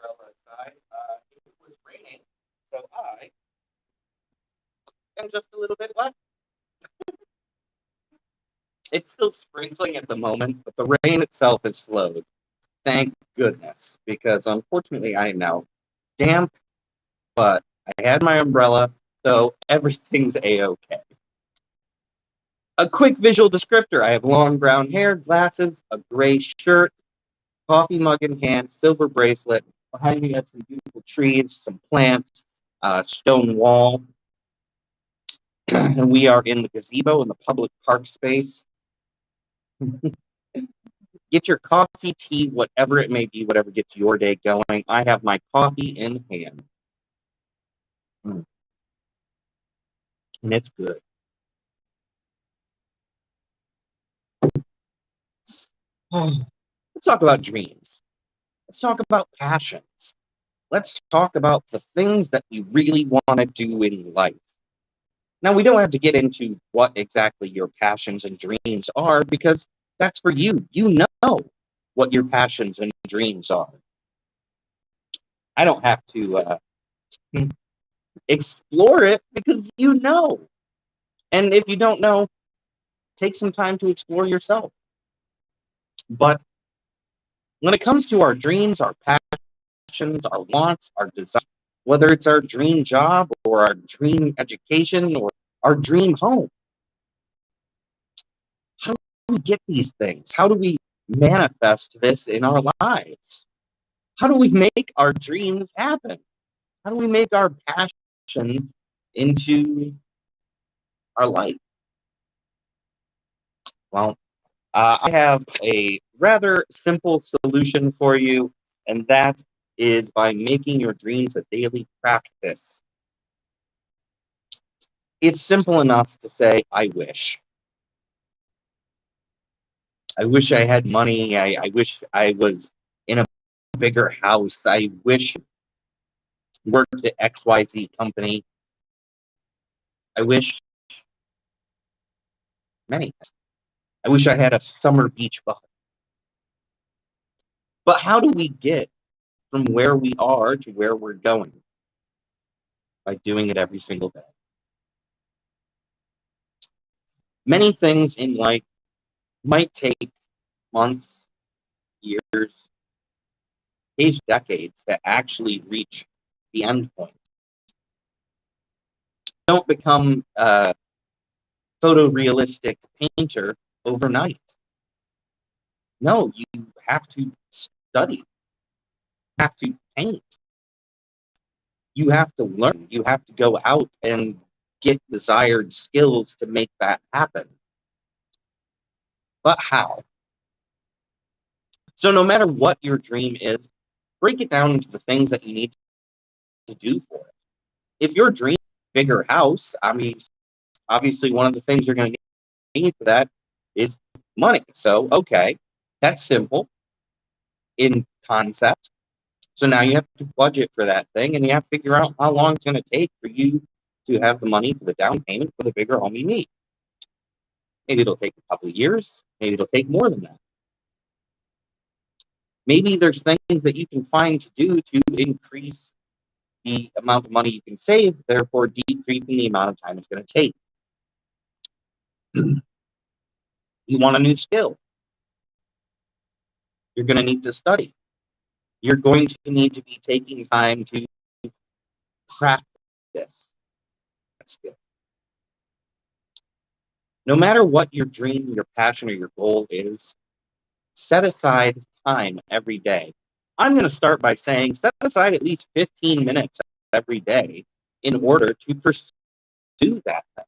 umbrella aside. It was raining, so I am just a little bit wet. It's still sprinkling at the moment, but the rain itself has slowed. Thank goodness, because unfortunately I am now damp, but I had my umbrella, so everything's a-okay. A quick visual descriptor. I have long brown hair, glasses, a gray shirt, coffee mug in hand, silver bracelet. Behind me, I have some beautiful trees, some plants, stone wall. And we are in the gazebo in the public park space. Get your coffee, tea, whatever it may be, whatever gets your day going. I have my coffee in hand. And it's good. Let's talk about dreams. Let's talk about passions. Let's talk about the things that we really want to do in life. Now, we don't have to get into what exactly your passions and dreams are because that's for you. You know what your passions and dreams are. I don't have to explore it because you know. And if you don't know, take some time to explore yourself. But when it comes to our dreams, our passions, our wants, our desires, whether it's our dream job or our dream education or our dream home, how do we get these things? How do we manifest this in our lives? How do we make our dreams happen? How do we make our passions into our life? Well, I have a rather simple solution for you, and that is by making your dreams a daily practice. It's simple enough to say, I wish. I wish I had money. I wish I was in a bigger house. I wish I worked at XYZ company. I wish many things. I wish I had a summer beach bug. But how do we get from where we are to where we're going? By doing it every single day. Many things in life might take months, years, maybe decades to actually reach the end point. Don't become a photorealistic painter overnight. No, you have to study, you have to paint, you have to learn, you have to go out and get desired skills to make that happen. But how? So no matter what your dream is, break it down into the things that you need to do for it. If your dream is a bigger house, I mean, obviously one of the things you're going to need for that is money. So, okay, that's simple in concept. So now you have to budget for that thing, and you have to figure out how long it's going to take for you to have the money for the down payment for the bigger home you need. Maybe it'll take a couple of years. Maybe it'll take more than that. Maybe there's things that you can find to do to increase the amount of money you can save, therefore decreasing the amount of time it's going to take. You want a new skill. You're going to need to study. You're going to need to be taking time to practice that skill. No matter what your dream, your passion, or your goal is, set aside time every day. I'm going to start by saying set aside at least 15 minutes every day in order to pursue that thing.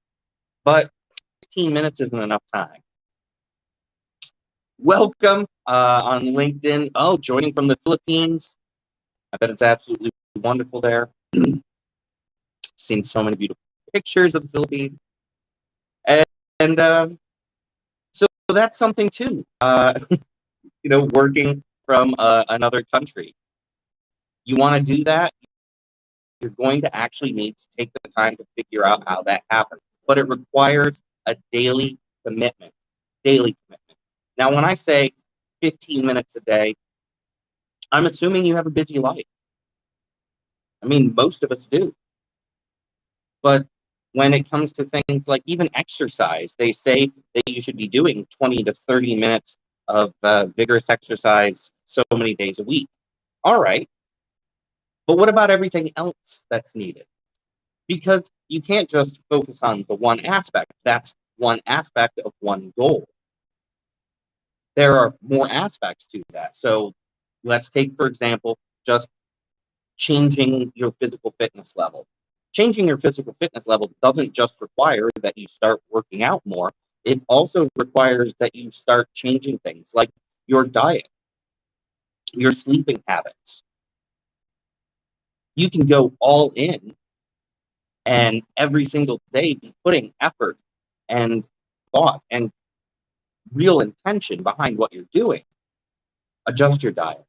But 15 minutes isn't enough time. Welcome on LinkedIn. Oh, joining from the Philippines. I bet it's absolutely wonderful there. Seen so many beautiful pictures of the Philippines. And so that's something too. Working from another country. You want to do that, you're going to actually need to take the time to figure out how that happens. But it requires a daily commitment. Daily commitment. Now, when I say 15 minutes a day, I'm assuming you have a busy life. I mean, most of us do. But when it comes to things like even exercise, they say that you should be doing 20 to 30 minutes of vigorous exercise so many days a week. All right. But what about everything else that's needed? Because you can't just focus on the one aspect. That's one aspect of one goal. There are more aspects to that. So let's take, for example, just changing your physical fitness level. Changing your physical fitness level doesn't just require that you start working out more. It also requires that you start changing things like your diet, your sleeping habits. You can go all in and every single day be putting effort and thought and real intention behind what you're doing. Adjust your diet.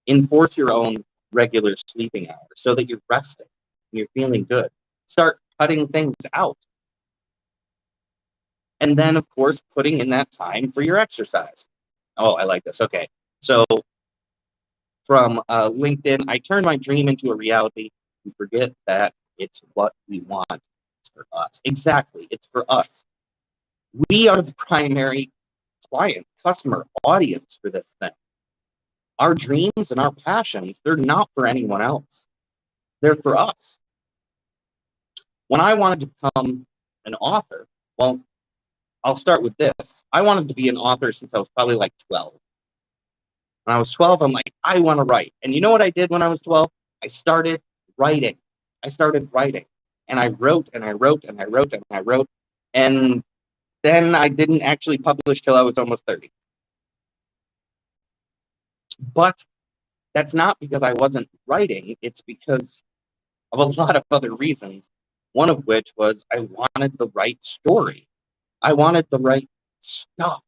Enforce your own regular sleeping hours so that you're resting and you're feeling good. Start cutting things out. And then, of course, putting in that time for your exercise. Oh, I like this. Okay. So from LinkedIn, I turned my dream into a reality. We forget that it's what we want. It's for us. Exactly. It's for us. We are the primary client, customer, audience for this thing. Our dreams and our passions, they're not for anyone else. They're for us. When I wanted to become an author, well, I'll start with this. I wanted to be an author since I was probably like 12. When I was 12, I'm like, I want to write. And you know what I did when I was 12? I started writing. I started writing. And I wrote and I wrote and I wrote and I wrote. And then I didn't actually publish till I was almost 30. But that's not because I wasn't writing. It's because of a lot of other reasons. One of which was I wanted the right story. I wanted the right stuff.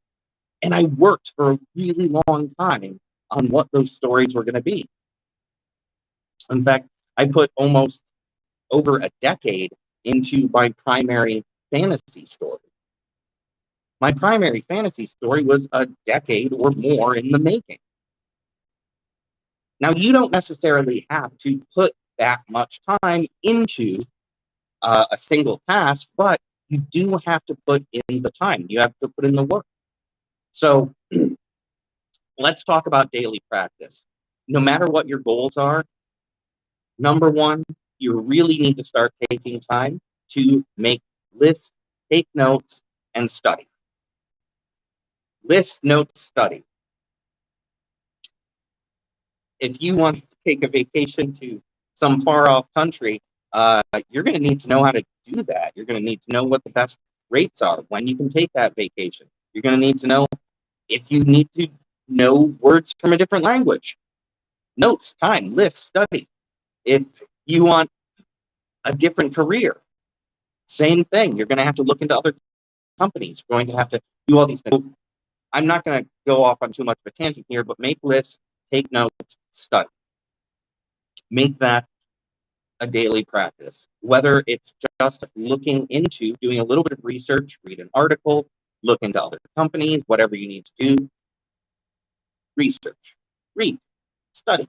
And I worked for a really long time on what those stories were going to be. In fact, I put almost over a decade into my primary fantasy story. My primary fantasy story was a decade or more in the making. Now, you don't necessarily have to put that much time into a single task, but you do have to put in the time. You have to put in the work. So let's talk about daily practice. No matter what your goals are, number one, you really need to start taking time to make lists, take notes, and study. List, notes, study. If you want to take a vacation to some far off country, you're going to need to know how to do that. You're going to need to know what the best rates are, when you can take that vacation. You're going to need to know if you need to know words from a different language. Notes, time, list, study. If you want a different career, same thing. You're going to have to look into other companies. You're going to have to do all these things. I'm not going to go off on too much of a tangent here, but make lists, take notes, study. Make that a daily practice. Whether it's just looking into doing a little bit of research, read an article, look into other companies, whatever you need to do. Research, read, study.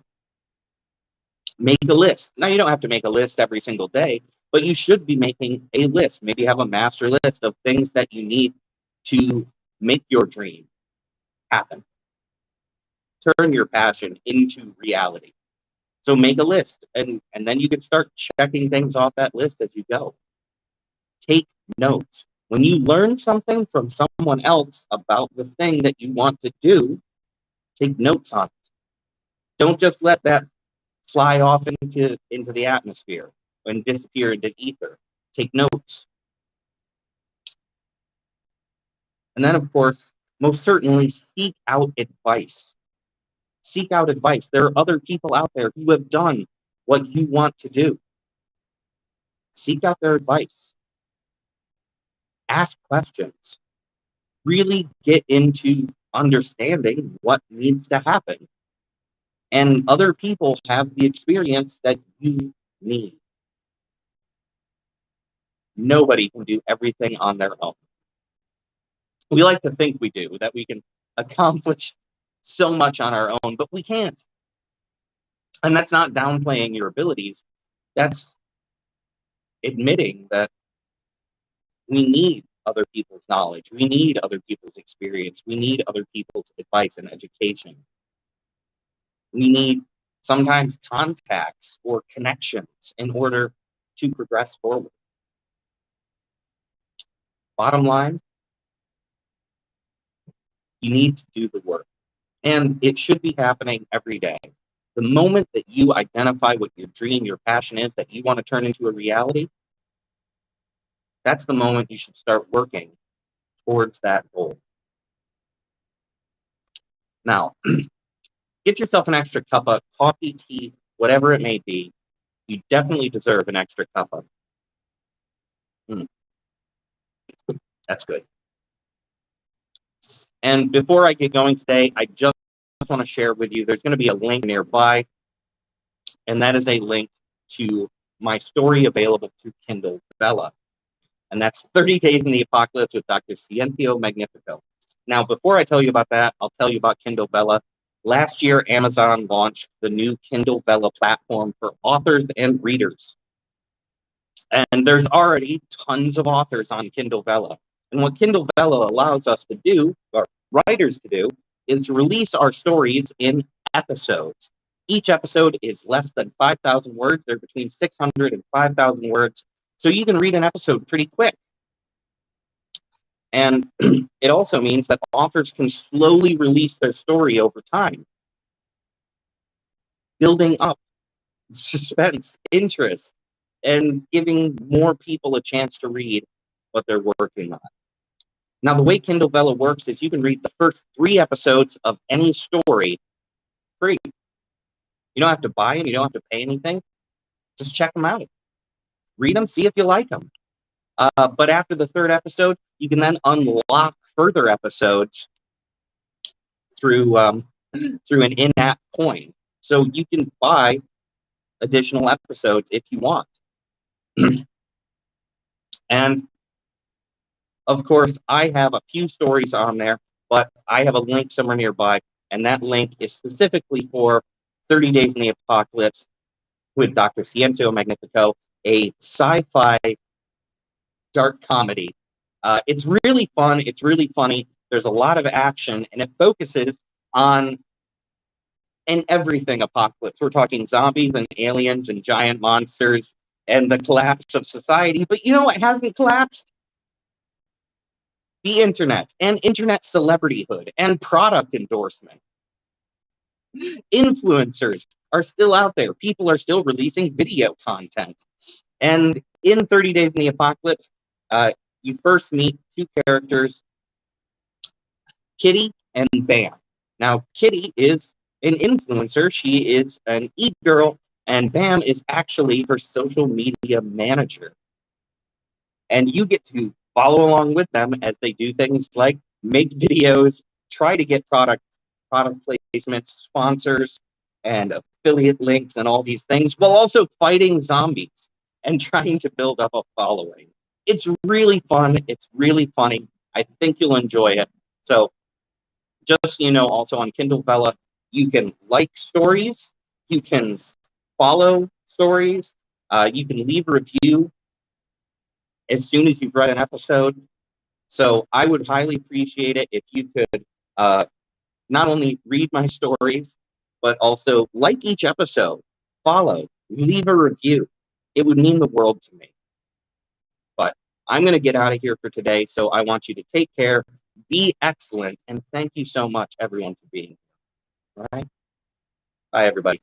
Make a list. Now, you don't have to make a list every single day, but you should be making a list. Maybe have a master list of things that you need to make your dream happen. Turn your passion into reality. So make a list, and then you can start checking things off that list as you go. Take notes. When you learn something from someone else about the thing that you want to do, take notes on it. Don't just let that fly off into the atmosphere and disappear into ether. Take notes. And then, of course, most certainly seek out advice. Seek out advice. There are other people out there who have done what you want to do. Seek out their advice. Ask questions. Really get into understanding what needs to happen. And other people have the experience that you need. Nobody can do everything on their own. We like to think we do, that we can accomplish so much on our own, but we can't. And that's not downplaying your abilities. That's admitting that we need other people's knowledge. We need other people's experience. We need other people's advice and education. We need sometimes contacts or connections in order to progress forward. Bottom line, you need to do the work. And it should be happening every day. The moment that you identify what your dream, your passion is that you want to turn into a reality, that's the moment you should start working towards that goal. Now, get yourself an extra cup of coffee, tea, whatever it may be. You definitely deserve an extra cup of. That's good. And before I get going today, I just want to share with you, there's going to be a link nearby, and that is a link to my story available through Kindle Vella. And that's 30 Days in the Apocalypse with Dr. Sciencio Magnifico. Now, before I tell you about that, I'll tell you about Kindle Vella. Last year, Amazon launched the new Kindle Vella platform for authors and readers. And there's already tons of authors on Kindle Vella. And what Kindle Vella allows us to do, or writers to do, is to release our stories in episodes. Each episode is less than 5,000 words. They're between 600 and 5,000 words. So you can read an episode pretty quick. And it also means that authors can slowly release their story over time, building up suspense, interest, and giving more people a chance to read what they're working on. Now, the way Kindle Vella works is you can read the first 3 episodes of any story free. You don't have to buy them. You don't have to pay anything. Just check them out. Read them, see if you like them. But after the 3rd episode, you can then unlock further episodes through an in-app coin. So you can buy additional episodes if you want. And of course, I have a few stories on there, but I have a link somewhere nearby, and that link is specifically for 30 Days in the Apocalypse with Dr. Sciencio Magnifico, a sci-fi dark comedy. It's really fun. It's really funny. There's a lot of action, and it focuses on an everything apocalypse. We're talking zombies and aliens and giant monsters and the collapse of society. But you know what hasn't collapsed? The internet and internet celebrityhood and product endorsement. Influencers are still out there. People are still releasing video content. And in 30 Days in the Apocalypse, you first meet 2 characters, Kitty and Bam. Now, Kitty is an influencer. She is an e-girl, and Bam is actually her social media manager. And you get to follow along with them as they do things like make videos, try to get product placements, sponsors, and affiliate links and all these things, while also fighting zombies and trying to build up a following. It's really fun. It's really funny. I think you'll enjoy it. So just so you know, also on Kindle Vella, you can like stories, you can follow stories, you can leave a review as soon as you've read an episode. So I would highly appreciate it if you could not only read my stories, but also like each episode, follow, leave a review. It would mean the world to me. But I'm going to get out of here for today, so I want you to take care, be excellent, and thank you so much, everyone, for being here. All right? Bye, everybody.